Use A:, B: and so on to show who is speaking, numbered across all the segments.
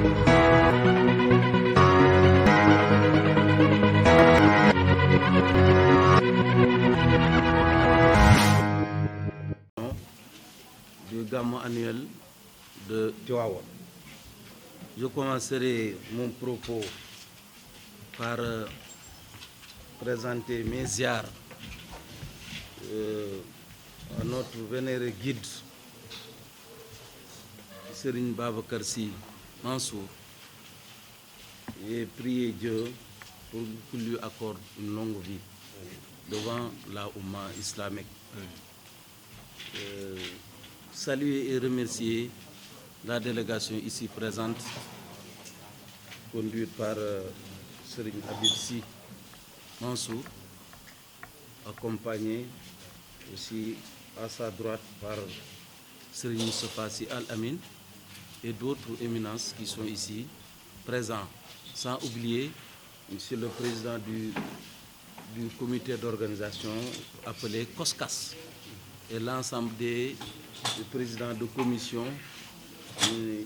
A: Du Gamou annuel de Tivaouane. Je commencerai mon propos par présenter mes ziars à notre vénéré guide Serigne Babacar Sy Mansour et prier Dieu pour qu'il lui accorde une longue vie devant la Oumma islamique. Saluer et remercier la délégation ici présente, conduite par Serigne Habib Sy Mansour, accompagné aussi à sa droite par Serigne Moustapha Sy Al Amin et d'autres éminences qui sont ici présents, sans oublier Monsieur le Président du comité d'organisation appelé COSCAS et l'ensemble des présidents de commission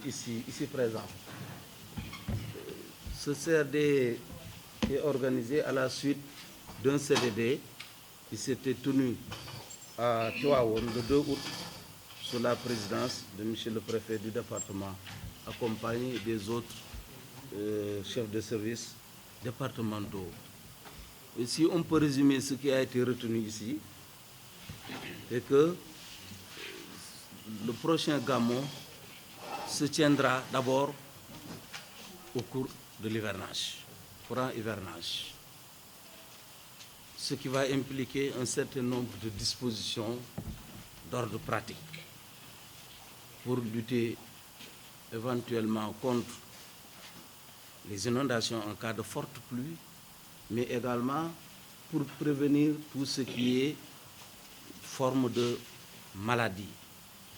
A: ici présents. Ce CRD est organisé à la suite d'un CDD qui s'était tenu à Tivaouane le 2 août sous la présidence de Monsieur le Préfet du département, accompagné des autres chefs de service départementaux. Et si on peut résumer ce qui a été retenu ici, c'est que le prochain Gamou se tiendra d'abord au cours de l'hivernage, courant hivernage, ce qui va impliquer un certain nombre de dispositions d'ordre pratique pour lutter éventuellement contre les inondations en cas de forte pluie, mais également pour prévenir tout ce qui est forme de maladie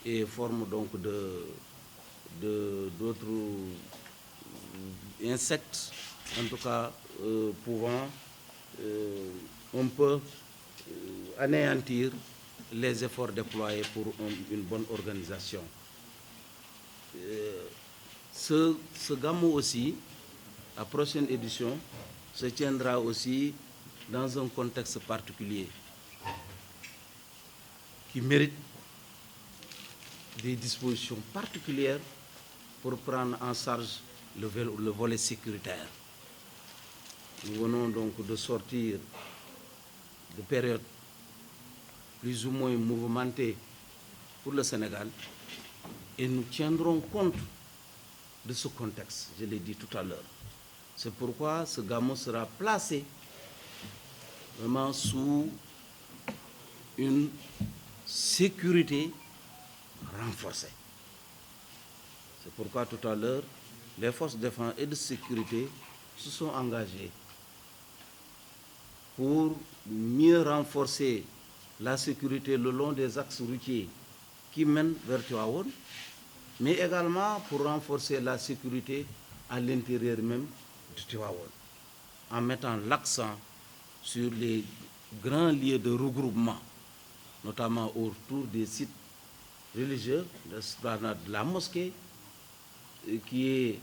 A: et forme donc d'autres insectes, en tout cas pouvant un peu anéantir les efforts déployés pour une bonne organisation. Ce Gamou aussi, la prochaine édition, se tiendra aussi dans un contexte particulier qui mérite des dispositions particulières pour prendre en charge le volet sécuritaire. Nous venons donc de sortir de périodes plus ou moins mouvementées pour le Sénégal et nous tiendrons compte de ce contexte, je l'ai dit tout à l'heure. C'est pourquoi ce Gamou sera placé vraiment sous une sécurité renforcée. C'est pourquoi tout à l'heure, les forces de défense et de sécurité se sont engagées pour mieux renforcer la sécurité le long des axes routiers qui mènent vers Tivaouane, mais également pour renforcer la sécurité à l'intérieur même de Tivaouane, en mettant l'accent sur les grands lieux de regroupement, notamment autour des sites religieux, de la mosquée, qui est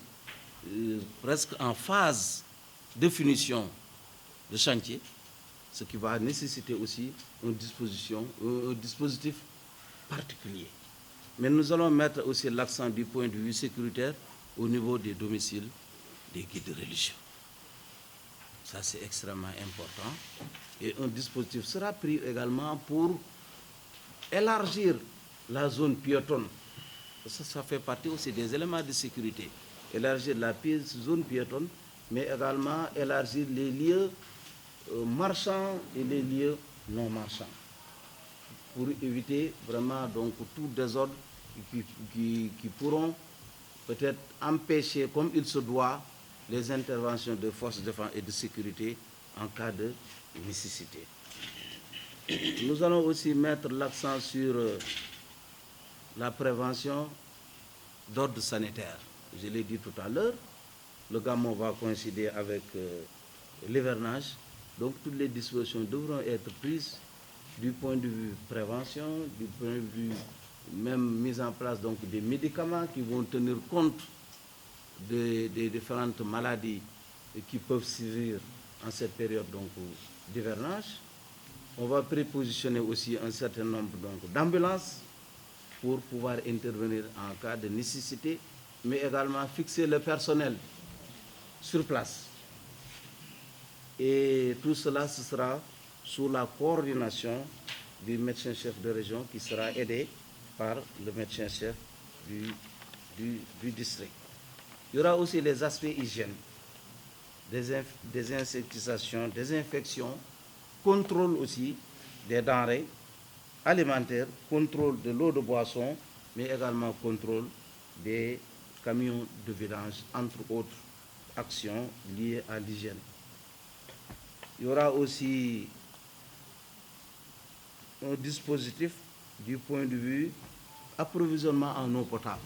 A: presque en phase de finition de chantier, ce qui va nécessiter aussi un dispositif particulier. Mais nous allons mettre aussi l'accent du point de vue sécuritaire au niveau des domiciles des guides religieux. Ça, c'est extrêmement important. Et un dispositif sera pris également pour élargir la zone piétonne. Ça fait partie aussi des éléments de sécurité. Élargir la zone piétonne, mais également élargir les lieux marchands et les lieux non marchands, pour éviter vraiment donc tout désordre qui pourront peut-être empêcher, comme il se doit, les interventions de forces de défense et de sécurité en cas de nécessité. Nous allons aussi mettre l'accent sur la prévention d'ordre sanitaire. Je l'ai dit tout à l'heure, le Gamou va coïncider avec l'hivernage, donc toutes les dispositions devront être prises du point de vue prévention, du point de vue même mise en place donc des médicaments qui vont tenir compte des différentes maladies qui peuvent sévir en cette période donc d'hivernage. On va prépositionner aussi un certain nombre d'ambulances pour pouvoir intervenir en cas de nécessité, mais également fixer le personnel sur place. Et tout cela, ce sera sous la coordination du médecin-chef de région qui sera aidé par le médecin-chef du district. Il y aura aussi les aspects hygiène, désinsectisation, désinfection, contrôle aussi des denrées alimentaires, contrôle de l'eau de boisson, mais également contrôle des camions de vidange, entre autres actions liées à l'hygiène. Il y aura aussi un dispositif du point de vue approvisionnement en eau potable.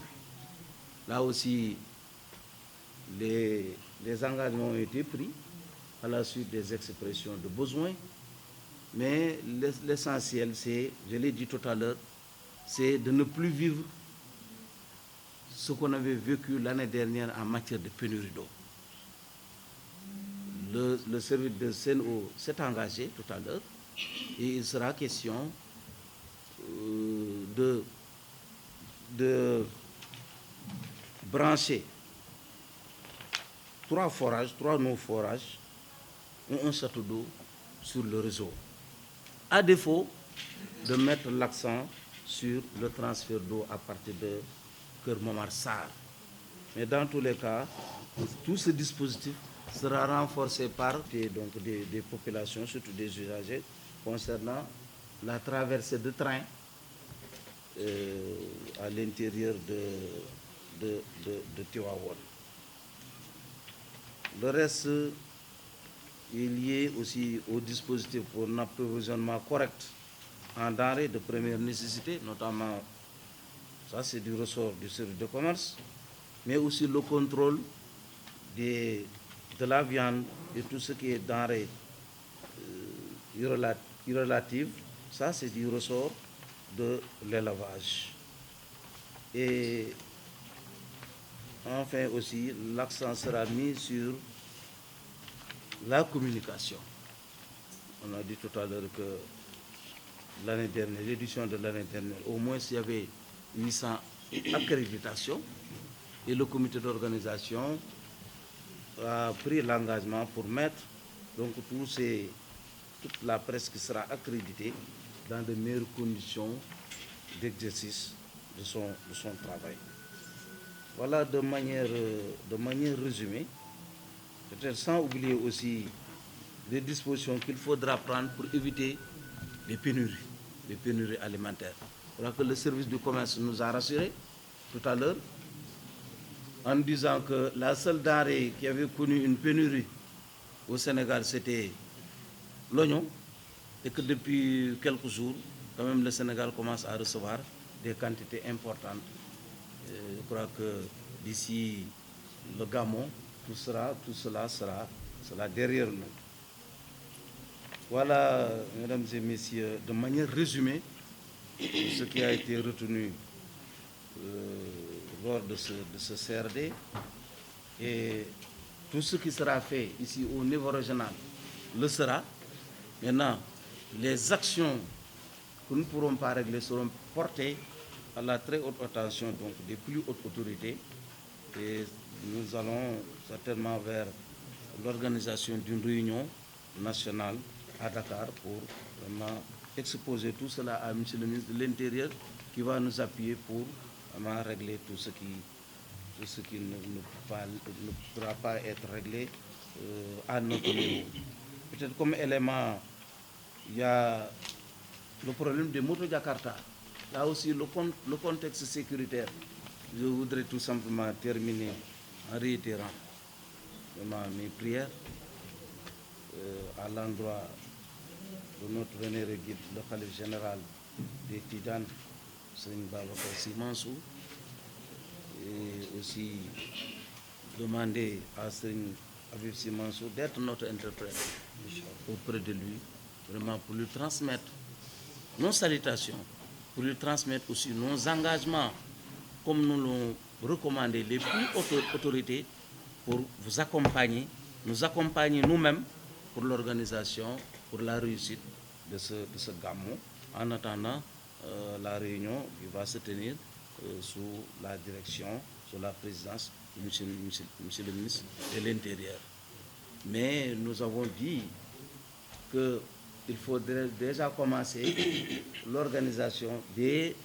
A: Là aussi, les engagements ont été pris à la suite des expressions de besoins, mais l'essentiel, c'est, je l'ai dit tout à l'heure, c'est de ne plus vivre ce qu'on avait vécu l'année dernière en matière de pénurie d'eau. Le service de CNO s'est engagé tout à l'heure et il sera question de brancher 3 forages, 3 nouveaux forages et un château d'eau sur le réseau. À défaut de mettre l'accent sur le transfert d'eau à partir de Keur Momar Sarr. Mais dans tous les cas, tout ce dispositif sera renforcé par des populations, surtout des usagers, concernant la traversée de train à l'intérieur de Tivaouane. Le reste est lié aussi au dispositif pour un approvisionnement correct en denrées de première nécessité, notamment, ça c'est du ressort du service de commerce, mais aussi le contrôle de la viande et tout ce qui est denrées irrelatives, ça c'est du ressort de l'élevage. Et enfin aussi, l'accent sera mis sur la communication. On a dit tout à l'heure que l'année dernière, l'édition de l'année dernière, au moins il y avait 800 accréditations et le comité d'organisation a pris l'engagement pour mettre donc toute la presse qui sera accréditée dans de meilleures conditions d'exercice de son travail. Voilà de manière résumée, peut-être sans oublier aussi les dispositions qu'il faudra prendre pour éviter les pénuries alimentaires. Je crois que le service du commerce nous a rassurés tout à l'heure en disant que la seule denrée qui avait connu une pénurie au Sénégal, c'était l'oignon, et que depuis quelques jours, quand même, le Sénégal commence à recevoir des quantités importantes. Je crois que d'ici le Gamon, tout cela sera derrière nous. Voilà, mesdames et messieurs, de manière résumée, ce qui a été retenu lors de ce CRD, et tout ce qui sera fait ici au niveau régional le sera. Maintenant, les actions que nous ne pourrons pas régler seront portées à la très haute attention donc, des plus hautes autorités, et nous allons certainement vers l'organisation d'une réunion nationale à Dakar pour vraiment exposer tout cela à M. le ministre de l'Intérieur qui va nous appuyer pour vraiment régler tout ce qui ne pourra pas être réglé à notre niveau. Peut-être comme élément, il y a le problème des motos Jakarta. Là aussi, le contexte sécuritaire. Je voudrais tout simplement terminer en réitérant mes prières à l'endroit de notre vénéré guide, le khalife général des Tidjanes, Serigne Babacar Sy Mansour, et aussi demander à Serigne Habib Sy Mansour d'être notre interprète auprès de lui, vraiment pour lui transmettre nos salutations, pour lui transmettre aussi nos engagements, comme nous recommander les plus hautes autorités pour vous accompagner, nous accompagner nous-mêmes pour l'organisation, pour la réussite de ce Gamou, en attendant la réunion qui va se tenir sous la direction, sous la présidence de monsieur le ministre de l'Intérieur. Mais nous avons dit qu'il faudrait déjà commencer l'organisation dès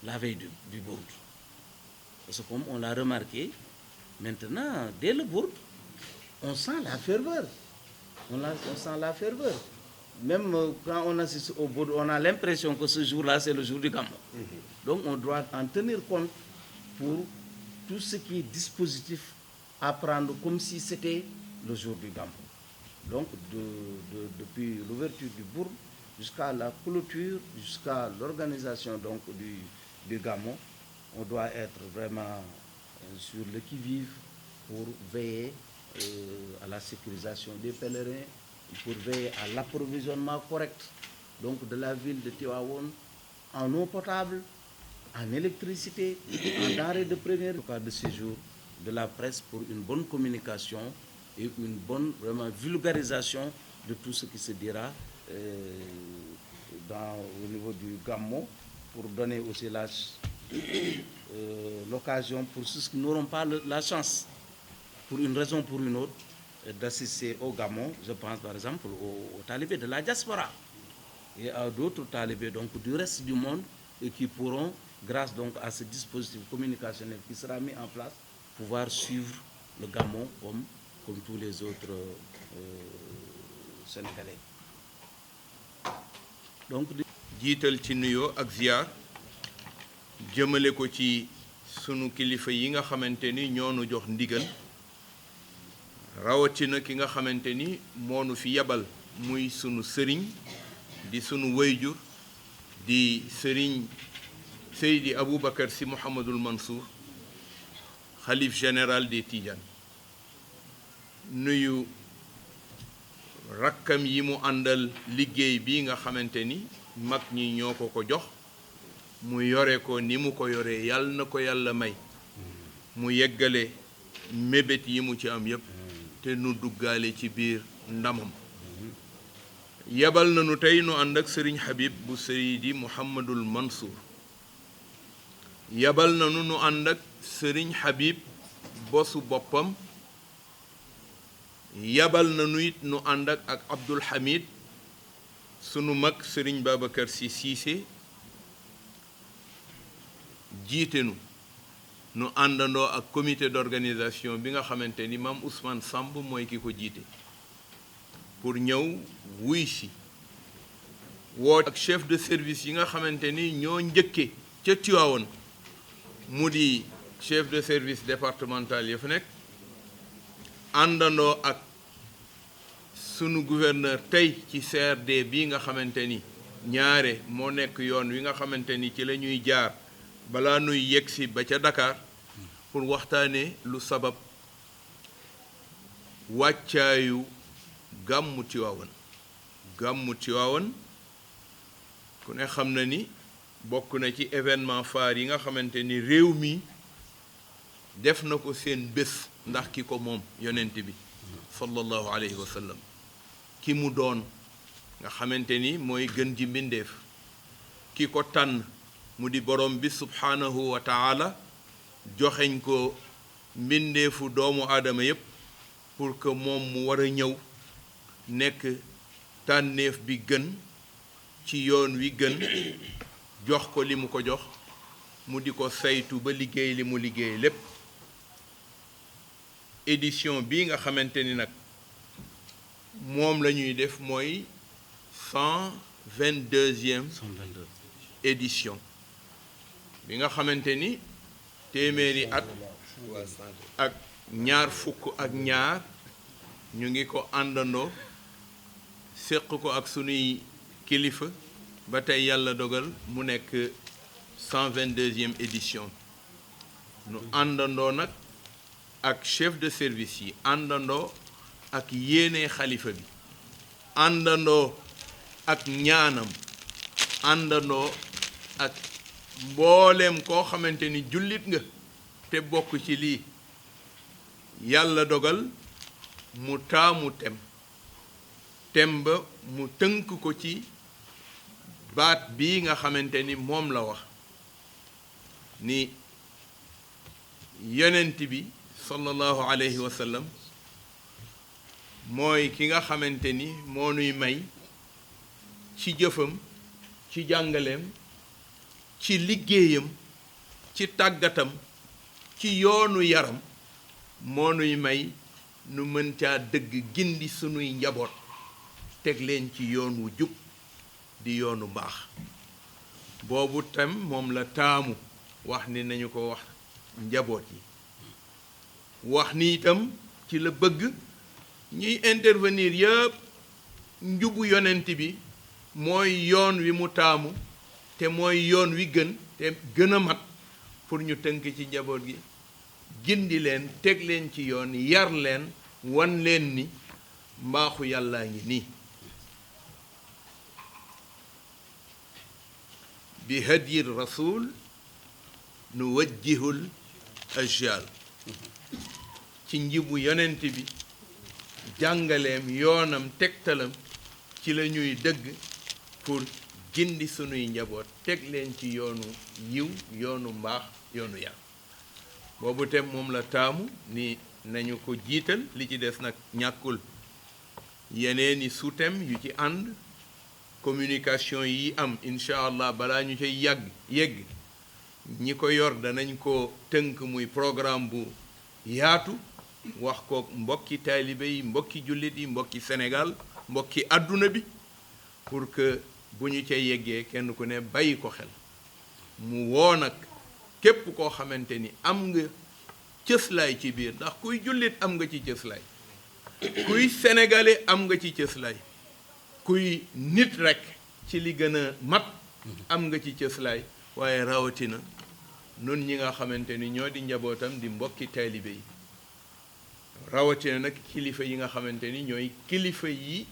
A: la veille du bourd. Parce que comme on l'a remarqué, maintenant, dès le bourd, on sent la ferveur. On sent la ferveur. Même quand on assiste au bourd, on a l'impression que ce jour-là, c'est le jour du Gamou. Donc on doit en tenir compte pour tout ce qui est dispositif à prendre comme si c'était le jour du Gamou. Donc depuis l'ouverture du bourg jusqu'à la clôture, jusqu'à l'organisation donc du Gamou, on doit être vraiment sur le qui-vive pour veiller à la sécurisation des pèlerins, pour veiller à l'approvisionnement correct donc de la ville de Tivaouane en eau potable, en électricité, en denrées de première. En tout cas de séjour de la presse pour une bonne communication et une bonne vraiment vulgarisation de tout ce qui se dira au niveau du Gamou, pour donner aussi l'occasion pour ceux qui n'auront pas la chance, pour une raison ou pour une autre, d'assister au Gamou. Je pense par exemple aux talibés de la diaspora et à d'autres talibés donc, du reste du monde et qui pourront, grâce donc à ce dispositif communicationnel qui sera mis en place, pouvoir suivre le Gamou comme tous les autres Sénégalais. Donc,
B: jiital ci nuyoo ak ziar jëmale ko ci sunu kilifa yi nga xamante ni ñoonu jox ndigal rawatina ki nga xamante ni moonu fi yabal muy sunu sëriñ di sunu wayjur di sëriñ Seydi Aboubacar Sy Mouhamadoul Mansour xalif général des Tidianes nuyu rakkam yi mu àndal liggéey bi nga xamante ni mag ñi ñoo ko jox mu yore ko ni mu ko yoree yàlla na ko yàlla may mu yeggale mébét yi mu ci am yépp te nu duggaale ci biir ndamam yabal nañu tey nu ànd ak sëriñ Habib bu Seydi Mouhamadoul Mansour yabal nañu nu ànd ak sëriñ Habib bosu boppam yabal nañu it nu ànd ak Abdoul Hamid sunu mag sëriñ Babacar Sy Cissé jiite nu àndandoo ak comité d'organisation bi nga xamante ni maam Ousmane Samb mooy ki ko jiite pour ñëw wuy si woo ak chef de service yi nga xamante ni ñoo njëkke ca Tivaouane mu di chef de service départemental ya fa nekk àndandoo ak sunu gouverneur tey ci CRD bi nga xamante ni ñaare moo nekk yoon wi nga xamante ni ci la ñuy jaar balaa nuy yegsi ba ca Dakar pour waxtaane lu sabab wàccaayu gàmmu Tiwaawan ku ne xam na ni bokk na ci événement phare yi nga xamante ni réew mi def na ko seen bés ndax ki ko moom yonent bi sallallahu alayhi wa sallam ki mu doon nga xamante ni mooy gën ji mbindeef ki ko tànn mu di borom bi subhaanahu wa taala joxeñ ko mbindeefu doomu aadama yépp pour que moom mu war a ñëw nekk tànneef bi gën ci yoon wi gën jox ko li mu ko jox mu di ko saytu ba liggéey li mu liggéey lépp édition bii nga xamante ni nag moom la ñuy def mooy 122e édition bi nga xamante ni téeméeri at ak ñaar fukk ak ñaar ñu ngi ko àndandoo séq ko ak sunuy kilifa ba tey yàlla dogal mu nekk 122e édition nu àndandoo nag ak chef de service yi àndandoo ak yéene xalifa bi àndandoo ak ñaanam àndandoo ak mbooleem koo xamante ni jullit nga te bokk ci lii yàlla dogal mu taamu tem ba mu tënk ko ci baat bii nga xamante ni moom la wax ni yonent bi sallallahu alayhi wa sallam mooy ki nga xamante ni moo nuy may ci jëfam ci jàngaleem ci liggéeyam ci tàggatam ci yoonu yaram moo nuy may nu mën caa dëgg gindi sunuy njaboot teg leen ci yoon wu jub di yoonu baax boobu tam moom la taamu wax ni nañu ko wax njaboot yi wax ni itam ci la bëgg ñuy intervenir yëpp njubu yonent bi mooy yoon wi mu taamu te mooy yoon wi gën te gën a mat pour ñu tënk ci njaboot gi gindi leen teg leen ci yoon yar leen wan leen ni mbaaxu yàllaa ngi nii bi hadyi rasul nu wajjihul ajal ci njibu yonent bi jàngaleem yoonam tegtalam ci la ñuy dëgg pour gindi sunuy njaboot teg leen ci yoonu yiw yoonu mbaax yoonu yar boobu tem moom la taamu ni nañu ko jiital li ci des nag ñàkkul yeneeni sous-thème yu ci ànd communication yi am incha allah balaa ñu cay yegg ñi ko yor danañ ko tënk muy programme bu yaatu wax ko mbokki taalibe yi mbokki jullit yi mbokki Sénégal mbokki àdduna bi pour que bu ñu cay yeggee kenn ku ne bàyyi ko xel mu woo nag képp koo xamante ni am nga cëslaay ci biir ndax kuy jullit am nga ci cëslaay kuy sénégalais am nga ci cëslaay kuy nit rekk ci li gën a mat am nga ci cëslaay waaye rawatina nun ñi nga xamante ni ñoo di njabootam di mbokki taalibe yi rawatina nag kilifa yi nga xamante ni ñooy kilifa yi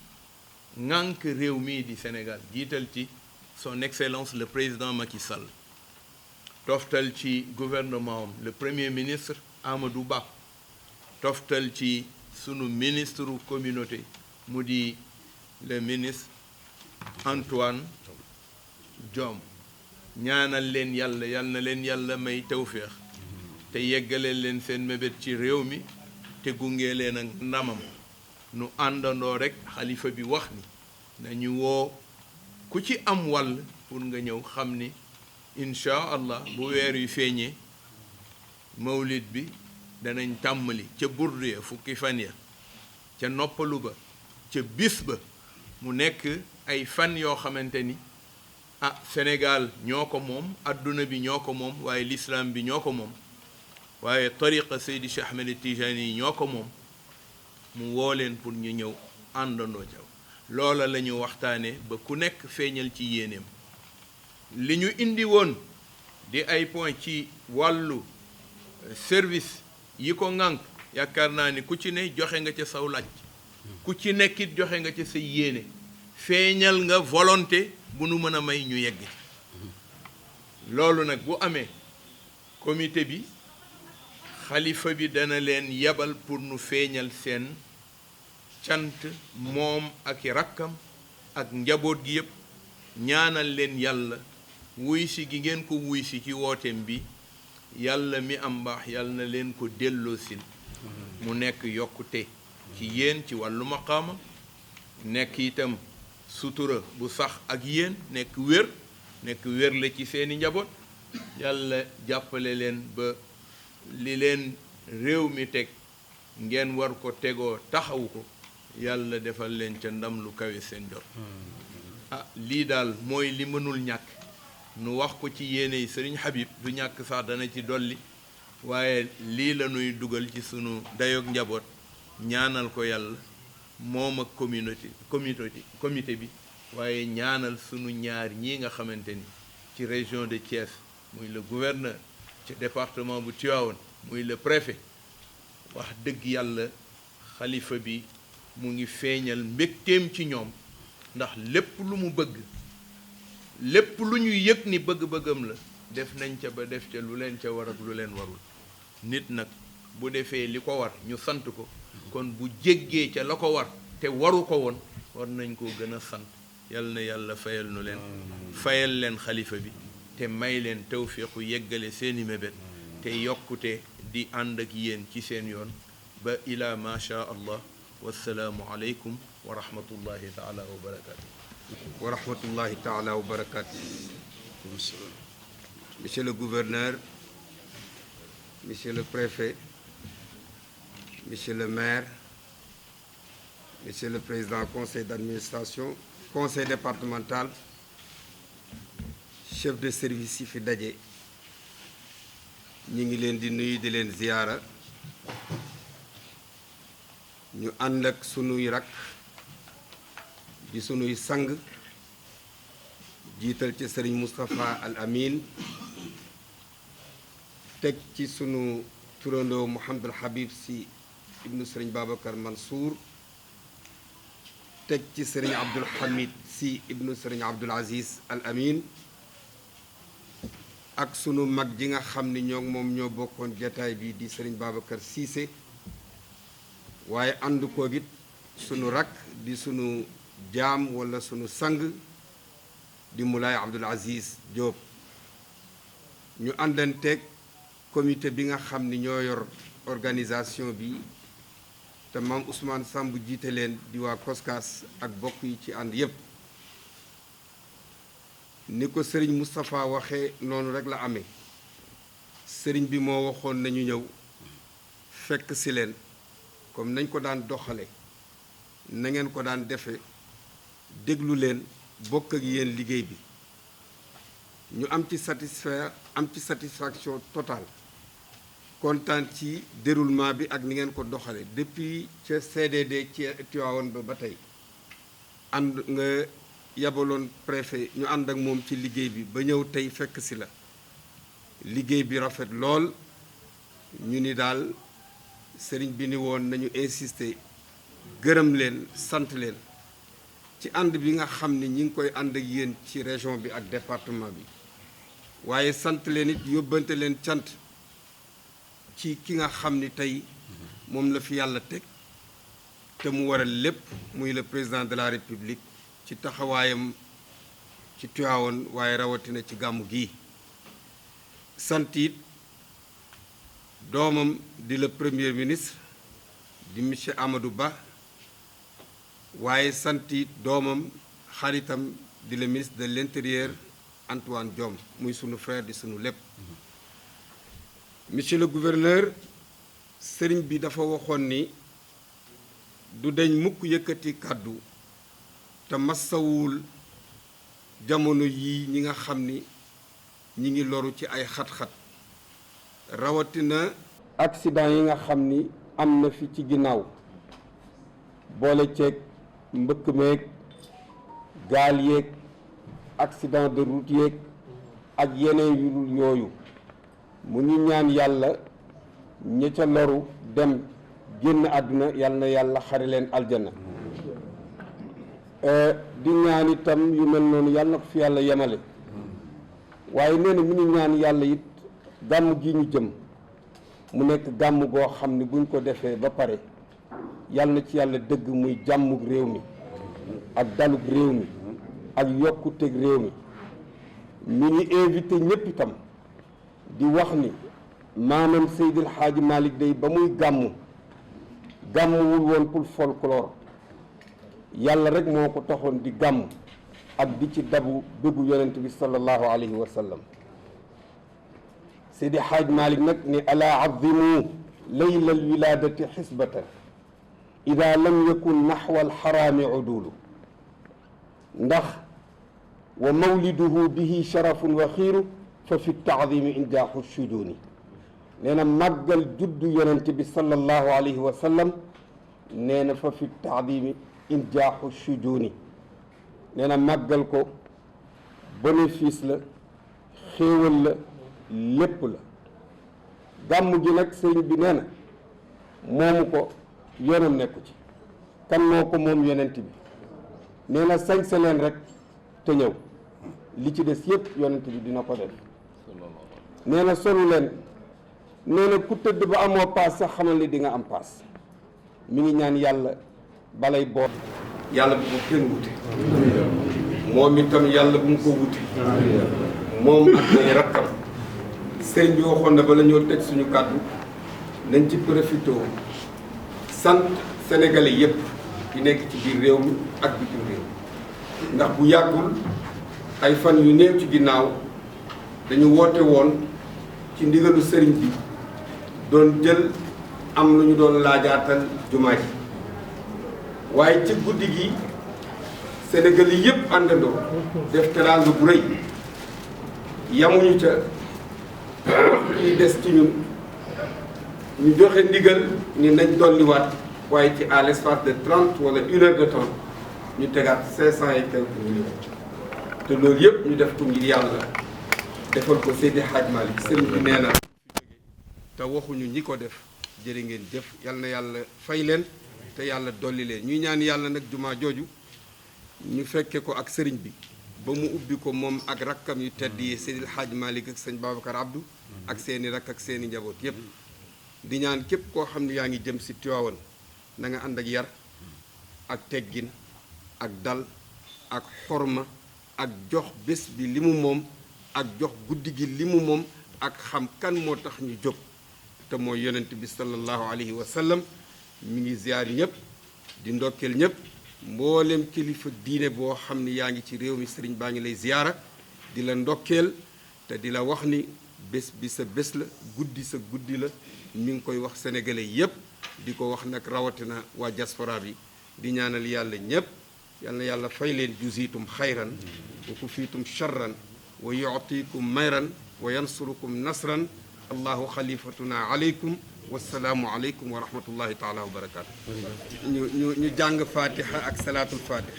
B: ŋànk réew mii di Sénégal jiital ci son excellence le président Macky Sall toftal ci gouvernement am le premier ministre Amadou Ba toftal ci sunu ministre communauté mu di le ministre Antoine Diome ñaanal leen yàlla yal na leen yàlla may tawféex te yeggale leen seen mébét ci réew mi te gunge leen ak ndamam nu àndandoo rekk xalifa bi wax ni nañu woo ku ci am wàll pour nga ñëw xam ni incha allah bu weer yu feeñee mawlid bi danañ tàmmali ca burdu ya fukki fan ya ca noppalu ba ca bis ba mu nekk ay fan yoo xamante ni Sénégal ñoo ko moom adduna bi ñoo ko moom waaye l'islam bi ñoo ko moom waaye tariqa Seydi Cheikh Ahmed Tijani yi ñoo ko moom mu woo leen pour ñu ñëw àndandoo ca loola la ñu waxtaane ba ku nekk feeñal ci yéeneem li ñu indi woon di ay point ci wàllu service yi ko ŋànk yaakaar naa ni ku ci ne joxe nga ca saw laaj ku ci nekkit joxe nga ca sa yéene feeñal nga volonté bu nu mën a may ñu yegg loolu nag bu amee comité bi xalifa bi dana leen yebal pour nu feeñal seen cant moom ak i rakkam ak njaboot gi yépp ñaanal leen yàlla wuy si gi ngeen ko wuy si ci wooteem bi yàlla mi am mbaax yàlla na leen ko delloosil mu nekk yokkute ci yéen ci wàllu maqaama nekk itam sutura bu sax ak yéen nekk wér la ci seeni njaboot yàlla jàppale leen ba li leen réew mi teg ngeen war ko tegoo taxawu ko yàlla defal leen ca ndam lu kawe seen jot lii daal mooy li mënul ñàkk nu wax ko ci yéene yi Sëriñ Habib du ñàkk sax dana ci dolli waaye lii la nuy dugal ci sunu dayoog njaboot ñaanal ko yàlla moom ak comité bi waaye ñaanal sunu ñaar ñii nga xamante ni ci région de Thiès muy le gouverneur ci département bu Tivaouane muy le préfet wax dëgg yàlla xalifa bi mu ngi feeñal mbégteem ci ñoom ndax lépp lu mu bëgg lépp lu ñu yëg ni bëgg-bëggam la def nañ ca ba def ca lu leen ca war ak lu leen warul nit nag bu defee li ko war ñu sant ko kon bu jéggee ca la ko war te waru ko woon war nañ koo gën a sant yal na yàlla fayal nu leen fayal leen xalifa bi te may leen tawfiqu yeggale seeni mébét te yokkute di ànd ak yéen ci seen yoon ba ila ma sha allah wassalaamu aleykum wa rahmatullahi taala wa barakaatu
C: wa rahmatullahi taala wa barakaatu. Monsieur le gouverneur, monsieur le préfet, monsieur le maire, monsieur le président conseil d'administration, conseil départemental, chef de service yi fi daje ñu ngi leen di nuyu di leen ziyaara ñu ànd ak sunuy rakk di sunuy sang jiital ci sëriñ Moustapha Al Amin teg ci sunu turandoo Mouhamadul Habib si ibnu sëriñ Babacar Mansour teg ci sëriñ Abdul Hamid si ibnu sëriñ Abdul Aziz Al Amin ak sunu mag ji nga xam ni moom ñoo bokkoon jataay bi di sëriñ Babacar Cissé waaye ànd ko it sunu rakk di sunu jaam wala sunu sang di Moulay Abdul Aziz Diop ñu àndanteeg comité bi nga xam ni ñoo yor organisation bi te maam Ousmane Samb jiite leen di waa COSCAS ak bokk yi ci ànd yépp ni ko sëriñ Moustapha waxee noonu rek la amee sëriñ bi moo waxoon nañu ñëw fekk si leen comme nañ ko daan doxale na ngeen ko daan defe déglu leen bokk ak yéen liggéey bi ñu am ci satisfaction totale kontaan ci déroulement bi ak ni ngeen ko doxale depuis ca CDD ci Tivaouane ba tey ànd nga yabaloon préfet ñu ànd ak moom ci liggéey bi ba ñëw tey fekk si la liggéey bi rafet lool ñu ni daal sëriñ bi ni woon nañu insister gërëm leen sant leen ci ànd bi nga xam ni ñi ngi koy ànd ak yéen ci région bi ak département bi waaye sant leen it yóbbante leen cant ci ki nga xam ni tey moom la fi yàlla teg te mu waral lépp muy le président de la république ci taxawaayam ci Tivaouane waaye rawatina ci gàmmu gi sant it doomam di le premier ministre di monsieur Amadou Ba waaye sant it doomam xaritam di le ministre de l'intérieur Antoine Diome muy sunu frère di sunu lépp monsieur le gouverneur sëriñ bi dafa waxoon ni du deñ mukk yëkkati kàddu te massawul jamono yii ñi nga xam ni ñi ngi loru ci ay xat-xat rawatina accident yi nga xam ni am na fi ci ginnaaw boole ceeg mbëkk meeg gaal yeeg accident de route yeeg ak yeneen yu dul yooyu mu ñu ñaan yàlla ña ca loru dem génn àdduna yàlla na yàlla xare leen aljana di ñaan itam yu mel noonu yàlla na ko fi yàlla yemale waaye nee na mu ñu ñaan yàlla it gàmm gi ñu jëm mu nekk gàmm goo xam ne buñ ko defee ba pare yàlla na ci yàlla dëgg muy jàmmug réew mi ak dalug réew mi ak yokkuteg réew mi mi ngi invité ñépp itam di wax ni maanaam Seydil Hadji Malick day ba muy gàmmuwul woon pour folklore yàlla rek moo ko taxoon di gàmm ak di ci dabu bëggu yonent bi sallallahu alayhi wa sallam Seydi Hadji Malick nag ni ala azimu layla alwiladati xisbatan ida lam yakun naxwa alxaraami udulu ndax wa mawliduhu bihi sharafun wa xiiru fa fi taadimi injaaxu shujuuni nee na màggal juddu yonent bi sallallahu alayhi wa sallam nee na fa fi taadimi injaaxu shujuuni nee na màggal ko bénéfice la xéewal la lépp la gàmm gi nag sëriñ bi nee na moomu ko yoonam nekku ci kan moo ko moom yonent bi nee na sañse leen rek te ñëw li ci des yépp yonent bi dina ko def nee na solu leen nee na ku tëdd ba amoo paas sax xamal ni di nga am paas mi ngi ñaan yàlla balay boo yàlla bu ko kenn wute moom itam yàlla bu mu ko wute moom ak ay rakkam sëriñ bi waxoon na bala ñoo tëj suñu kàddu nañ ci profité sant sénégalais yépp yi nekk ci biir réew mi ak bitim réew ndax bu yàggul ay fan yu néew ci ginnaaw dañu woote woon ci ndigalu sëriñ bi doon jël am lu ñu doon laajaatal jumaa ji waaye ci guddi gi sénégalais yépp àndandoo def teraanga bu rëy yamuñu ca li des ci ñun ñu joxe ndigal ni nañ dolliwaat waaye ci à l'espace de 30 wala 1 heure de temps ñu tegaat 500 et quelques millions te loolu yëpp ñu def ko ngir yàlla defal ko Seydi Hadj Malick sëriñ bi nee na te waxuñu ñi ko def jërë ngeen jëf yal na yàlla fay leen te yàlla dolli leen ñuy ñaan yàlla nag jumaa jooju ñu fekke ko ak sëriñ bi ba mu ubbi ko moom ak rakkam yu tedd yi Seydil Hadj Malick ak sëñ Babacar Abdou ak seeni rakk ak seeni njaboot yépp di ñaan képp koo xam ne yaa ngi jëm si Tiwaawan na nga ànd ak yar ak teggin ak dal ak xorma ak jox bés bi li mu moom ak jox guddi gi li mu moom ak xam kan moo tax ñu jóg te mooy yonent bi sallallahu alayhi wa sallam mi ngi ziyaar ñëpp di ndokkeel ñëpp mboolem kilifa diine boo xam ni yaa ngi ci réew mi sëriñ baa ngi lay ziyaara di la ndokkeel te di la wax ni bés bi sa bés la guddi sa guddi la mi ngi koy wax sénégalais yépp di ko wax nag rawatina waa diaspora bi di ñaanal yàlla ñépp yal na yàlla fay leen juziitum xayran wa kufiitum charran wa yu'tiikum mayran wa yansurukum nasran allahu xalifatuna aleykum wasalaamu aleykum wa rahmatullahi taala wa barakaatu ñu jàng fatiha ak salaatul fatiha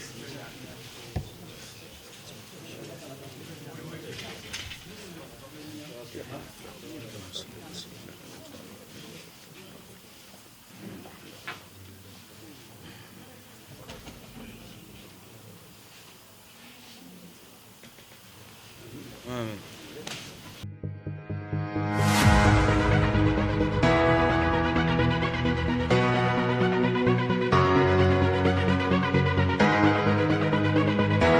A: Amin.